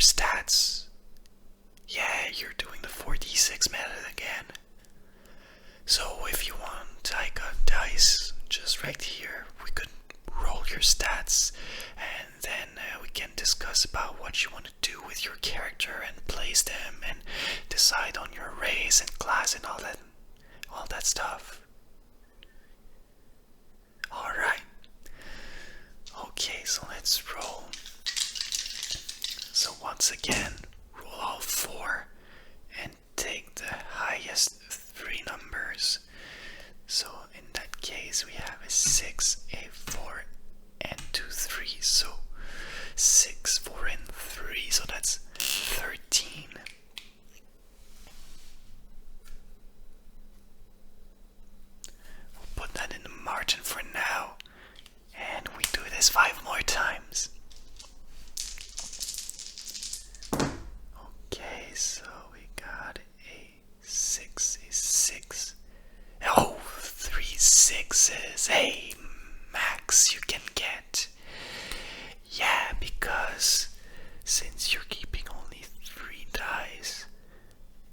stats. Yeah, you're doing the 4d6 method again. So if you want, I got dice just right here. We could roll your stats, and then we can discuss about what you want to do with your character and place them and decide on your race and class and all that stuff. Alright. Okay, so let's roll. So once again, roll all 4 and take the highest 3 numbers. So in that case we have a 6, a 4, and 2 3s. So 6, 4, and 3, so that's 13. We'll put that in the margin for now, and we do this 5 more times. Okay, so we got a 6, a 6. Oh, 3 6s. Hey, max you can get. Yeah, because since you're keeping only 3 dice,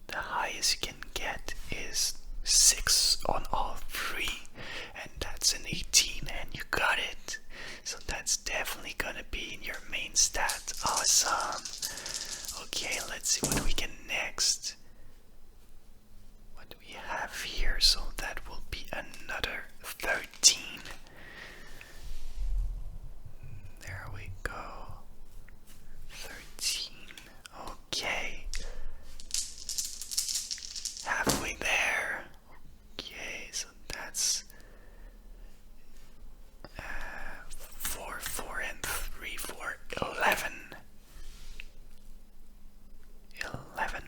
the highest you can get is 6 on all 3, and that's an 18, and you got it. So that's definitely gonna be in your main stat. Awesome. Okay, let's see what we get next. What do we have here? So that will be another 13. There we go. 13. Okay. Halfway there. Okay, so that's 4, 4, and 3, 4, 11. 11.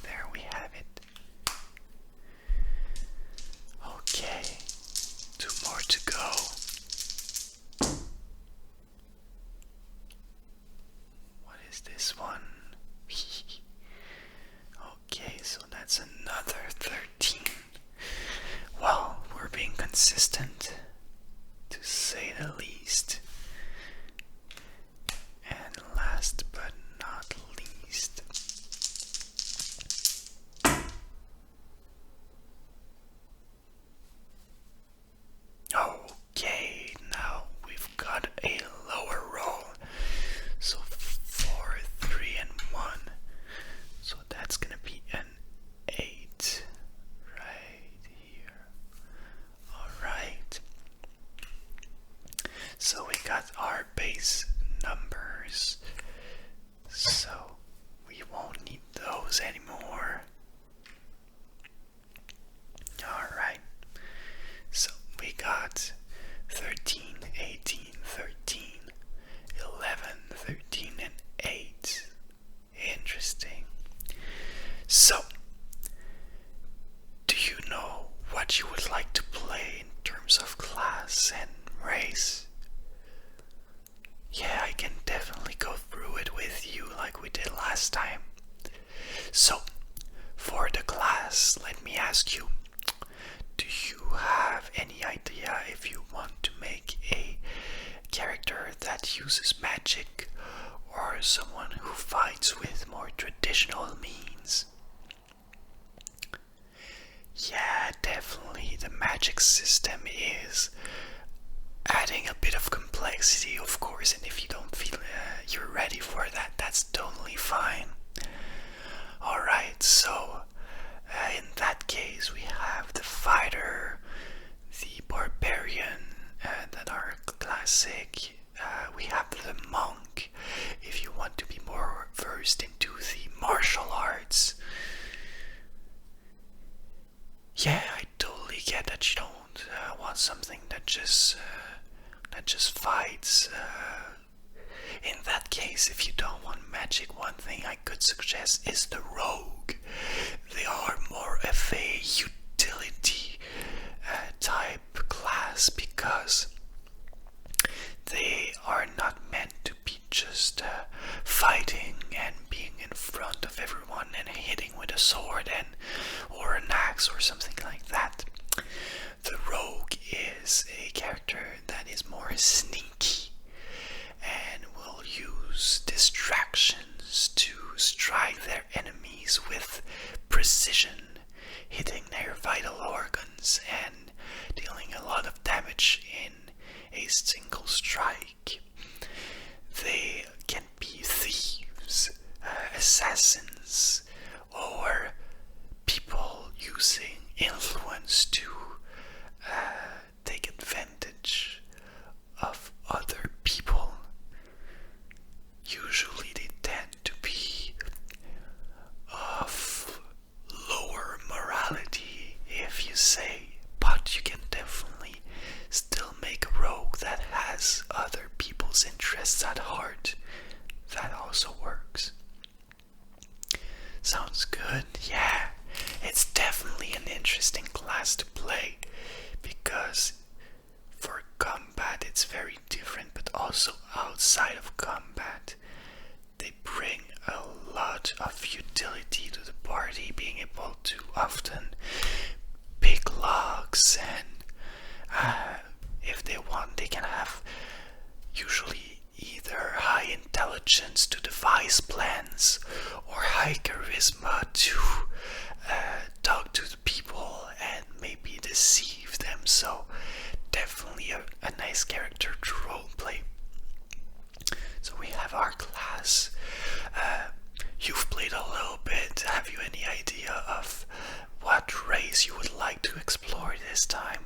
There we have it. Okay. 2 more to go. What is this one? Okay, so that's another 13. Well, we're being consistent, to say the least. And last but not least, okay, now we've got a lower roll. So 4, 3, and 1. So that's gonna be an 8 right here. Alright. So we got our base numbers. So we won't need those anymore. Alright. So we got 13, 18, 13, 11, 13, and 8. Interesting. So, do you know what you would like to play in terms of class and race? Yeah, I can definitely go through it with you like we did last time. So, for the class, let me ask you, do you have any idea if you want to make a character that uses magic or someone who fights with more traditional means? Yeah, definitely the magic system is adding a bit of complexity, of course, and if you don't feel you're ready for that, that's totally fine. Alright, so in that case we have the fighter, the barbarian that are classic. We have the monk if you want to be more versed into the martial arts. Yeah, I totally get that you don't want something that just fights. In that case, if you don't want magic, one thing I could suggest is the rogue. They are more of a utility type class because they are not meant to be just fighting and being in front of everyone and hitting with a sword or an axe or something like that. The rogue is a character that is more sneaky and will use distractions weapons to strike their enemies with precision, hitting their vital organs and dealing a lot of damage in a single strike. They can be thieves, assassins, or people using influence to take advantage of other people. Usually they tend to be of lower morality, if you say, but you can definitely still make a rogue that has other people's interests at heart. That also works. Sounds good? Yeah, it's definitely an interesting class to play because for combat it's very different, but also outside of combat they bring a lot of utility to the party, being able to often pick locks, and if they want they can have usually either high intelligence to devise plans or high charisma to talk to the people and maybe deceive them. So definitely a nice character to roleplay. So we have our class. You've played a little bit. Have you any idea of what race you would like to explore this time?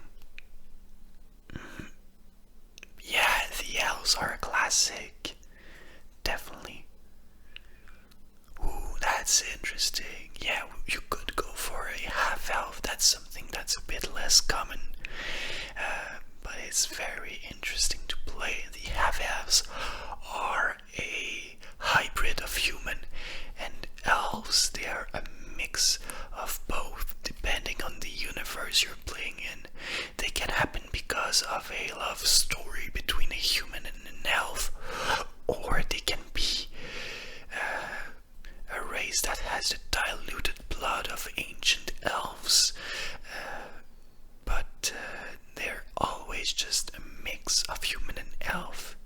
Yeah, the elves are a classic. Definitely. Ooh, that's interesting. Yeah, you could go for a half-elf. That's something that's a bit less common. But it's very interesting to play. The half-elves are a hybrid of human and elves. They are a mix of both, depending on the universe you're playing in. They can happen because of a love story between a human and an elf, or they can be a race that has the diluted blood of ancient elves, but they're always just a mix of human and elf.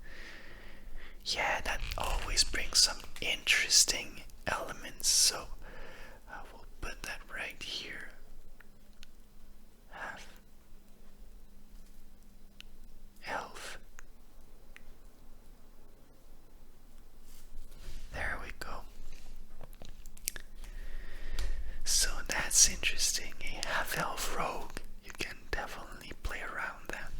Yeah, that always brings some interesting elements, so I will put that right here. Half elf. There we go. So that's interesting. A half-elf rogue. You can definitely play around that.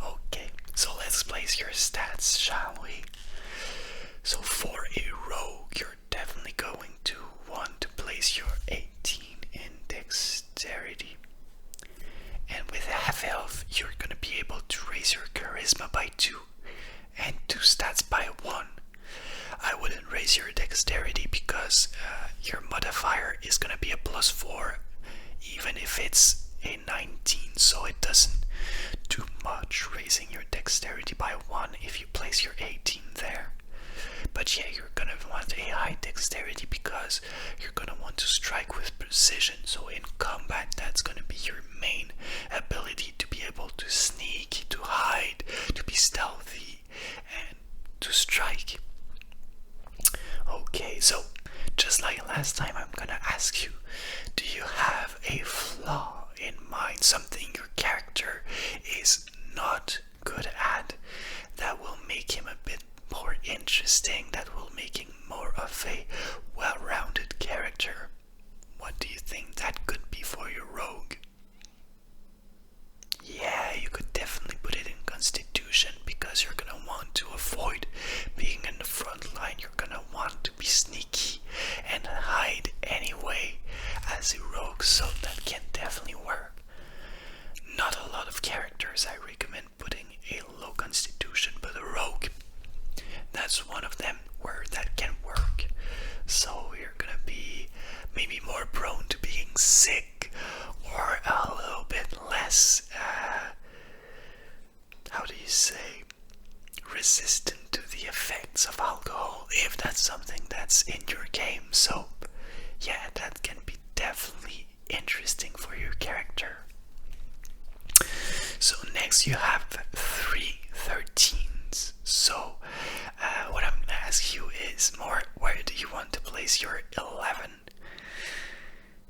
Okay, so let's place your stats, shall we? So for a rogue, you're definitely going to want to place your 18 in dexterity. And with a half-elf, you're going to be able to raise your charisma by 2 and 2 stats by 1. I wouldn't raise your dexterity because your modifier is going to be a +4 even if it's a 19, so it doesn't do much raising your dexterity by 1 if you place your 18 there. But yeah, you're gonna want a high dexterity because you're gonna want to strike with precision. So in combat, that's gonna be your main ability, to be able to sneak, to hide, to be stealthy, and to strike. Okay, so just like last time, I'm gonna ask you, do you have a flaw in mind, something your character is not good at that will make him a bit more interesting, that will make him more of a well-rounded character? What do you think that could be for your rogue? Yeah, you could definitely put it in Constitution because you're gonna want to avoid being in the front line. You're gonna want to be sneaky and hide anyway as a rogue, so that can definitely work. Not a lot of characters I recommend putting a low Constitution, but a rogue, that's one of them where that can work. So you're gonna be maybe more prone to being sick, or a little bit less, how do you say, resistant to the effects of alcohol, if that's something that's in your game. So yeah, that can be definitely interesting for your character. So next you have 3 13s. So what I'm gonna ask you is more, where you want to place your 11,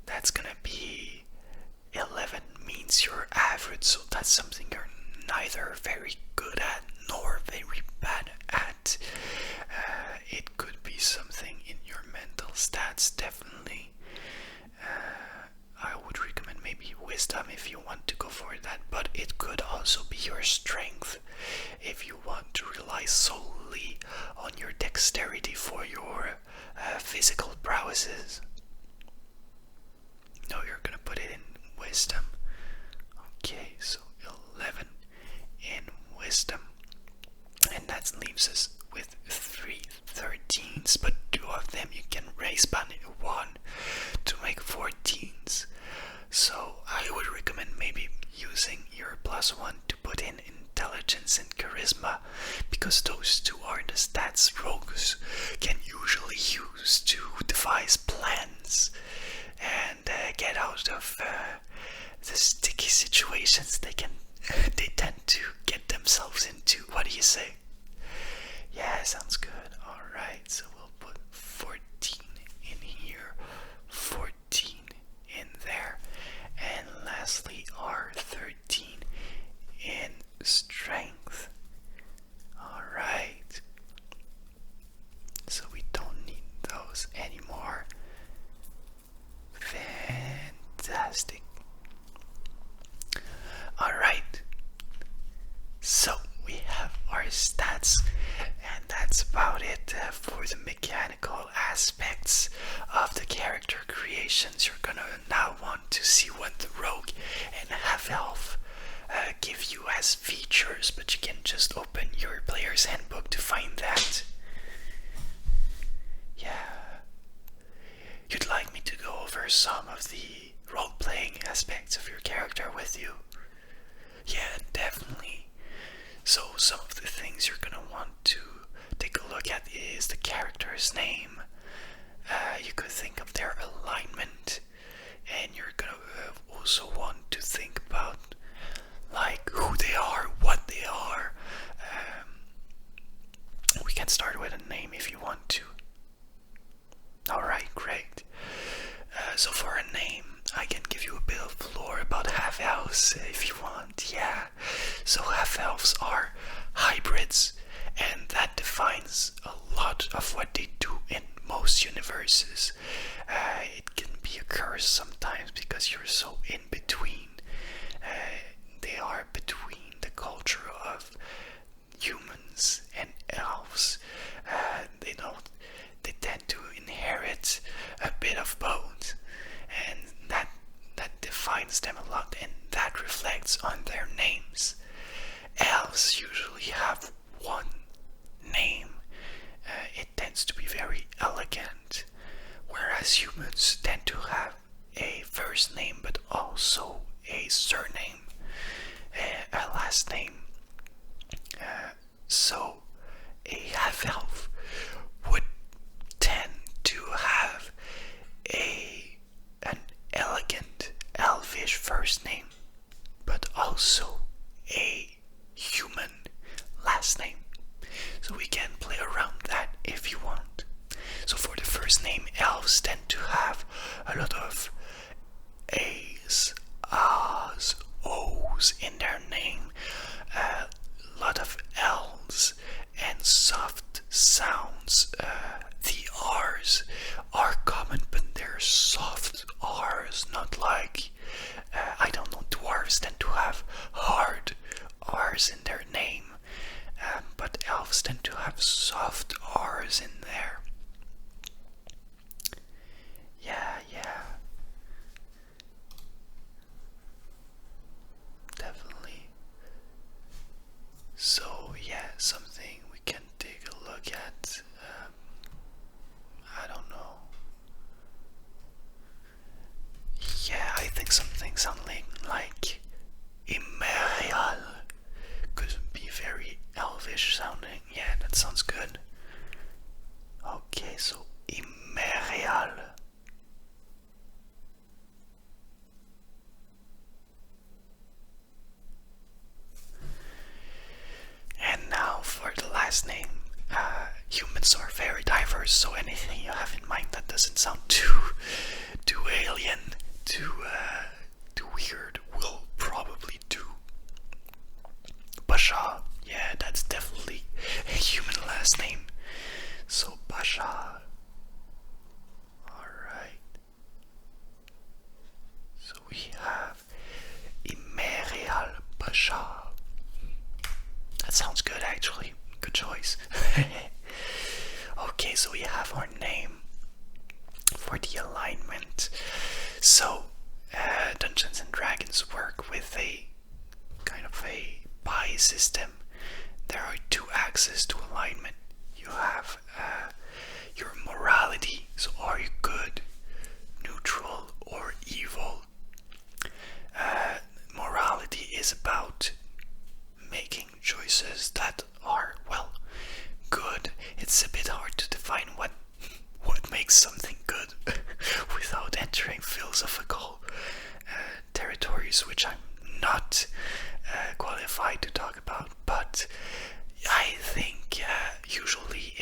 that's gonna be 11 means you're average, so that's something you're neither very good at nor very bad at. It could be something in your mental stats, definitely. I would recommend maybe wisdom if you want to go for that, but it could also be your strength if you want to rely solely on your dexterity for your physical prowesses. No, you're gonna put it in wisdom. Okay, so 11 in wisdom, and that leaves us with 3 13s, but 2 of them you can raise by 1 to make 14s. So I would recommend maybe using your +1 to put in intelligence and charisma, because those two are the stats rogues can usually use to devise plans and get out of the sticky situations they tend to get themselves into. What do you say? Yeah, sounds good. Alright, so we'll put 14 in here, 14 in there, and lastly our 13 in strength. Alright, so we don't need those anymore. Fantastic. Alright, so we have our stats, and that's about it for the mechanical aspects of the character creations. You're gonna now want to see what the rogue and half-elf give you as features, but you can just open your player's handbook to find that. Yeah. You'd like me to go over some of the role-playing aspects of your character with you? Yeah, definitely. So some of the things you're gonna want to take a look at is the character's name. You could think of their alignment, and you're gonna also want to think about like who they are, what they are. We can start with a name if you want to. Alright, great. So for a name, I can give you a bit of lore about half-elves if you want, yeah. So half-elves are hybrids, and that defines a lot of what they do in most universes. It can be a curse sometimes because you're so in between. They are between the culture of humans and elves. They tend to inherit a bit of both, and that defines them a lot, and that reflects on their names. Elves usually have one name. It tends to be very elegant, whereas humans tend to have a first name but also a surname, a last name. So a half-elf would tend to have an elegant elvish first name, but also a human last name. So we can play around that if you want. So for the first name, elves tend to have a lot of A's, R's, O's in their name, a lot of L's and soft sounds. The R's are common, but they're soft R's, not like, I don't know, dwarves tend to have hard R's in their name, but elves tend to have soft R's in there. Yeah. Definitely. So yeah, something we can take a look at. I don't know. Yeah, I think something something like Imerial could be very elvish sounding. Yeah, that sounds good. Okay, so Imerial. And now for the last name. Humans are very diverse, so anything you have doesn't sound too alien, too weird, will probably do. Basha, yeah, that's definitely a human last name. So Basha. Alright. So we have Imerial Basha. That sounds good actually. Good choice. Okay, so we have our name for the alignment. So Dungeons and Dragons work with a kind of a pie system. There are two axes to alignment. You have your morality, so are you good, neutral, or evil? Morality is about making choices that are, well, good. It's a bit hard to define what makes something good without entering philosophical territories, which I'm not qualified to talk about, but I think usually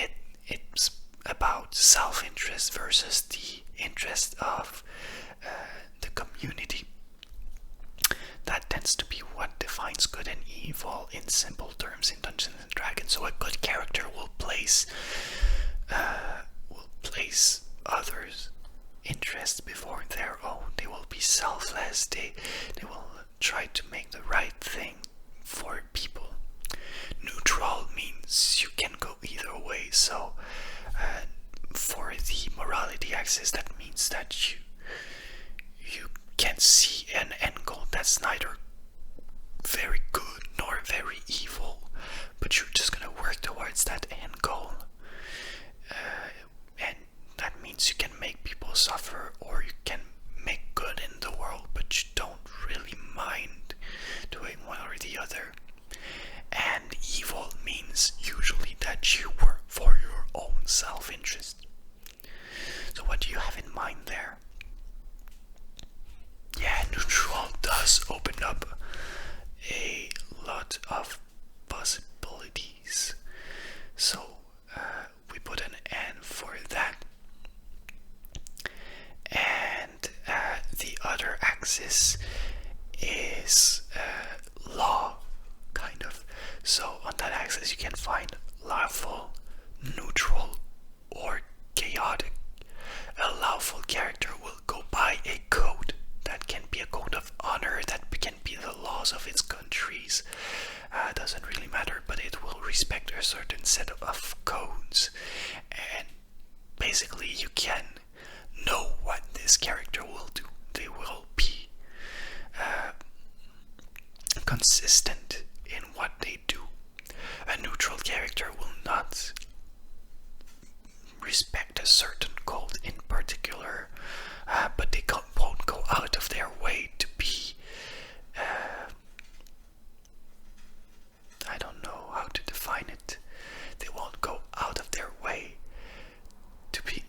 it's about self-interest versus the interest of the community. That tends to be what defines good and evil in simple terms in Dungeons and Dragons. So a good character will place others' interests before their own. They will be selfless. They will try to make the right thing for people. Neutral means you can go either way. So for the morality axis, that means that you can see an end goal that's neither very good nor very evil, but you're just gonna work towards that end goal. And that means you can make people suffer, or you can make good in the world, but you don't really mind doing one or the other. And evil means usually that you work for your own self-interest. So what do you have in mind there? Yeah, neutral does open up a lot of possibilities. So we put an N for that. And the other axis is law, kind of. So on that axis you can find lawful, neutral, or chaotic. A lawful character will go by a code. That can be a code of honor, that can be the laws of its countries. Doesn't really matter, but it will respect a certain set of codes. And basically you can know what this character will do. They will be consistent in what they do. A neutral character will not respect a certain code in particular, but they won't go out of their way to be I don't know how to define it. They won't go out of their way to be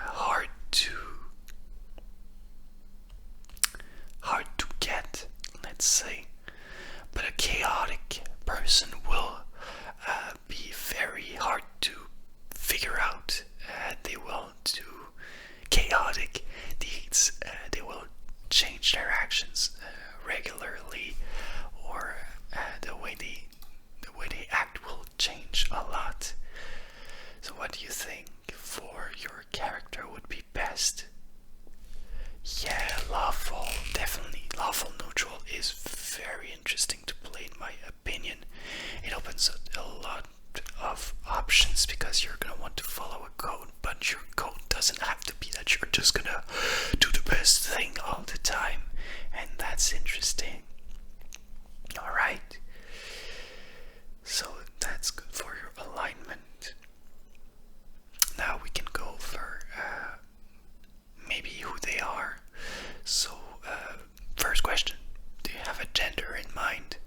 hard to get, let's say. But a chaotic person will be very hard to figure out. They will do chaotic deeds. They will change their actions regularly, or the way they act will change a lot. So what do you think for your character would be best? Yeah, lawful, definitely. Lawful neutral is very interesting to play in my opinion. It opens a lot of options because you're gonna want to follow a code, but your code doesn't have to be that you're just gonna do the best thing all the time, and that's interesting. Alright, so that's good for your alignment. Now we can go over maybe who they are. So first question, do you have a gender in mind?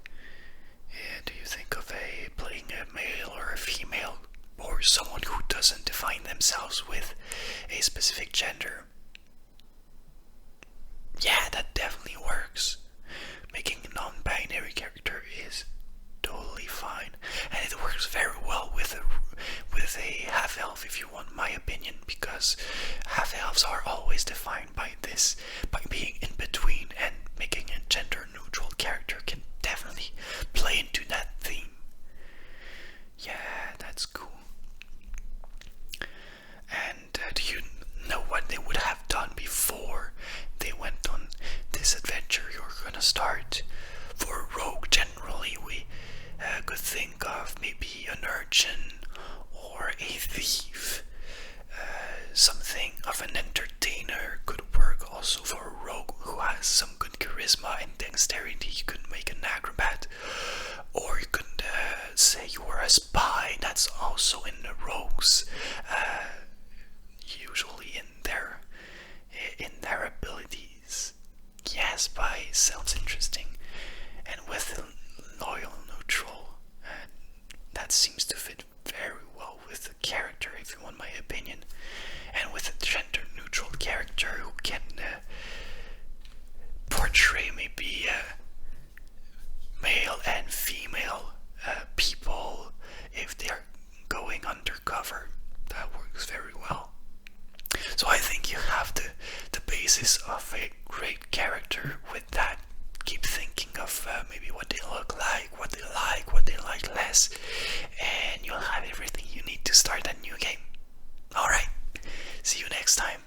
Do you think of playing a male or a female, or someone who doesn't define themselves with a specific gender? Yeah, that definitely works. Making a non-binary character is totally fine, and it works very well with a half-elf, if you want my opinion, because because half elves are always defined by this, by being in between, and making a gender neutral character can definitely play into that theme. Yeah, that's cool. And do you know what they would have done before they went on this adventure you're gonna start? For a rogue, generally we could think of maybe an urchin or a thief. Something of an entertainer could work also for a rogue who has some good charisma and dexterity. You could make an acrobat, or you could say you were a spy. That's also in the rogues, usually in their abilities. Yeah, spy sounds interesting, and with loyal neutral, that seems to fit very well with the character, if you want my opinion. And with a gender neutral character who can portray maybe male and female people if they're going undercover. That works very well. So I think you have the basis of a great character with that. Keep thinking of maybe what they look like, what they like less, and you'll have everything you need to start that new game. Alright, see you next time.